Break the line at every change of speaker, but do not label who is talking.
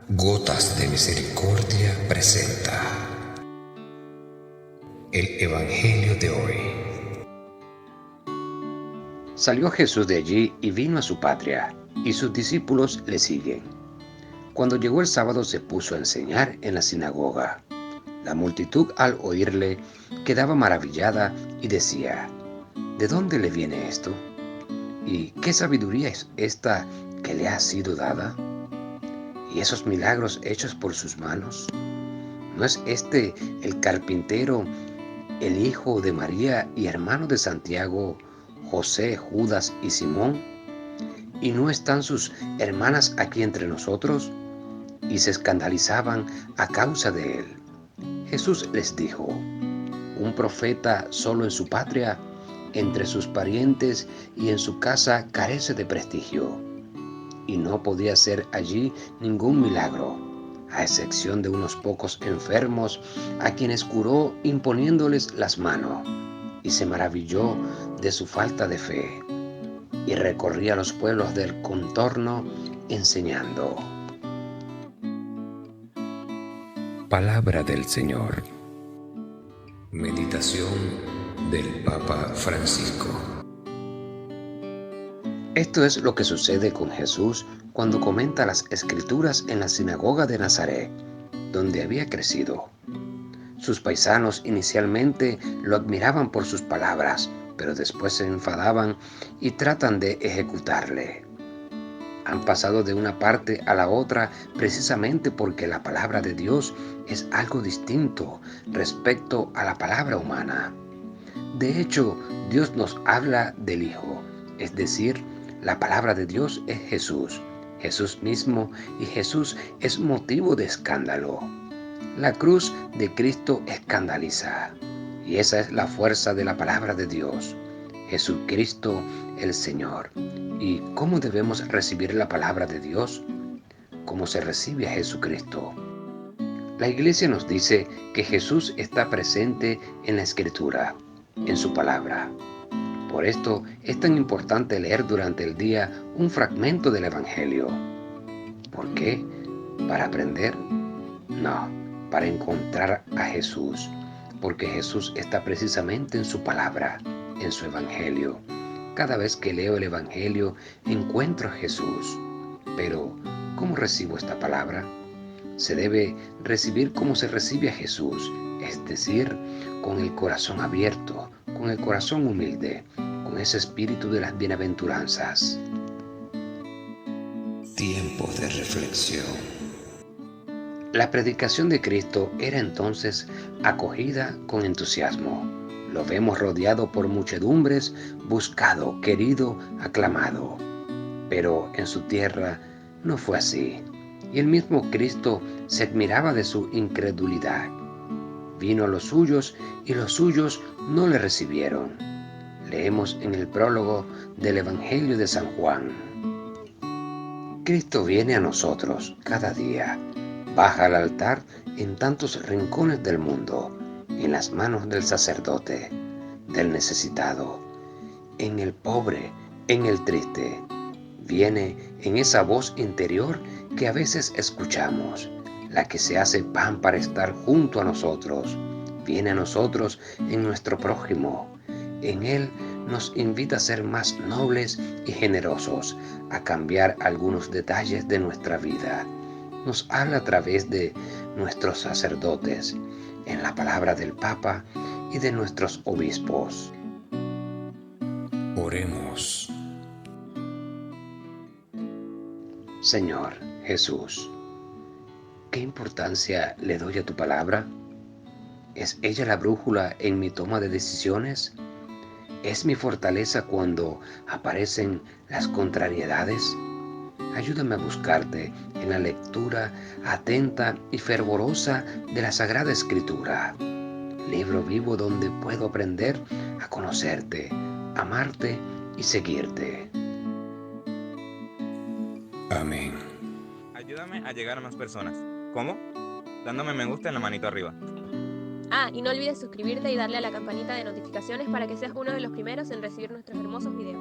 Gotas de Misericordia presenta el Evangelio de hoy.
Salió Jesús de allí y vino a su patria, y sus discípulos le siguen. Cuando llegó el sábado se puso a enseñar en la sinagoga. La multitud al oírle quedaba maravillada y decía: ¿De dónde le viene esto? ¿Y qué sabiduría es esta que le ha sido dada? ¿Y esos milagros hechos por sus manos? ¿No es este el carpintero, el hijo de María y hermano de Santiago, José, Judas y Simón? ¿Y no están sus hermanas aquí entre nosotros? Y se escandalizaban a causa de él. Jesús les dijo: un profeta solo en su patria, entre sus parientes y en su casa carece de prestigio. Y no podía hacer allí ningún milagro, a excepción de unos pocos enfermos a quienes curó imponiéndoles las manos. Y se maravilló de su falta de fe. Y recorría los pueblos del contorno enseñando.
Palabra del Señor. Meditación del Papa Francisco.
Esto es lo que sucede con Jesús cuando comenta las Escrituras en la sinagoga de Nazaret, donde había crecido. Sus paisanos inicialmente lo admiraban por sus palabras, pero después se enfadaban y tratan de ejecutarle. Han pasado de una parte a la otra precisamente porque la palabra de Dios es algo distinto respecto a la palabra humana. De hecho, Dios nos habla del Hijo, es decir, la palabra de Dios es Jesús, Jesús mismo, y Jesús es motivo de escándalo. La cruz de Cristo escandaliza, y esa es la fuerza de la palabra de Dios, Jesucristo el Señor. ¿Y cómo debemos recibir la palabra de Dios? ¿Cómo se recibe a Jesucristo? La Iglesia nos dice que Jesús está presente en la Escritura, en su palabra. Por esto es tan importante leer durante el día un fragmento del Evangelio. ¿Por qué? ¿Para aprender? No, para encontrar a Jesús, porque Jesús está precisamente en su palabra, en su Evangelio. Cada vez que leo el Evangelio encuentro a Jesús. Pero, ¿cómo recibo esta palabra? Se debe recibir como se recibe a Jesús, es decir, con el corazón abierto, con el corazón humilde, con ese espíritu de las bienaventuranzas.
Tiempo de reflexión.
La predicación de Cristo era entonces acogida con entusiasmo. Lo vemos rodeado por muchedumbres, buscado, querido, aclamado. Pero en su tierra no fue así. Y el mismo Cristo se admiraba de su incredulidad. Vino a los suyos y los suyos no le recibieron. Leemos en el prólogo del Evangelio de San Juan. Cristo viene a nosotros cada día. Baja al altar en tantos rincones del mundo, en las manos del sacerdote, del necesitado, en el pobre, en el triste. Viene en esa voz interior que a veces escuchamos, la que se hace pan para estar junto a nosotros. Viene a nosotros en nuestro prójimo. En Él nos invita a ser más nobles y generosos, a cambiar algunos detalles de nuestra vida. Nos habla a través de nuestros sacerdotes, en la palabra del Papa y de nuestros obispos.
Oremos.
Señor Jesús, ¿qué importancia le doy a tu palabra? ¿Es ella la brújula en mi toma de decisiones? ¿Es mi fortaleza cuando aparecen las contrariedades? Ayúdame a buscarte en la lectura atenta y fervorosa de la Sagrada Escritura, libro vivo donde puedo aprender a conocerte, amarte y seguirte.
Amén.
Ayúdame a llegar a más personas. ¿Cómo? Dándome me gusta en la manito arriba.
Y no olvides suscribirte y darle a la campanita de notificaciones para que seas uno de los primeros en recibir nuestros hermosos videos.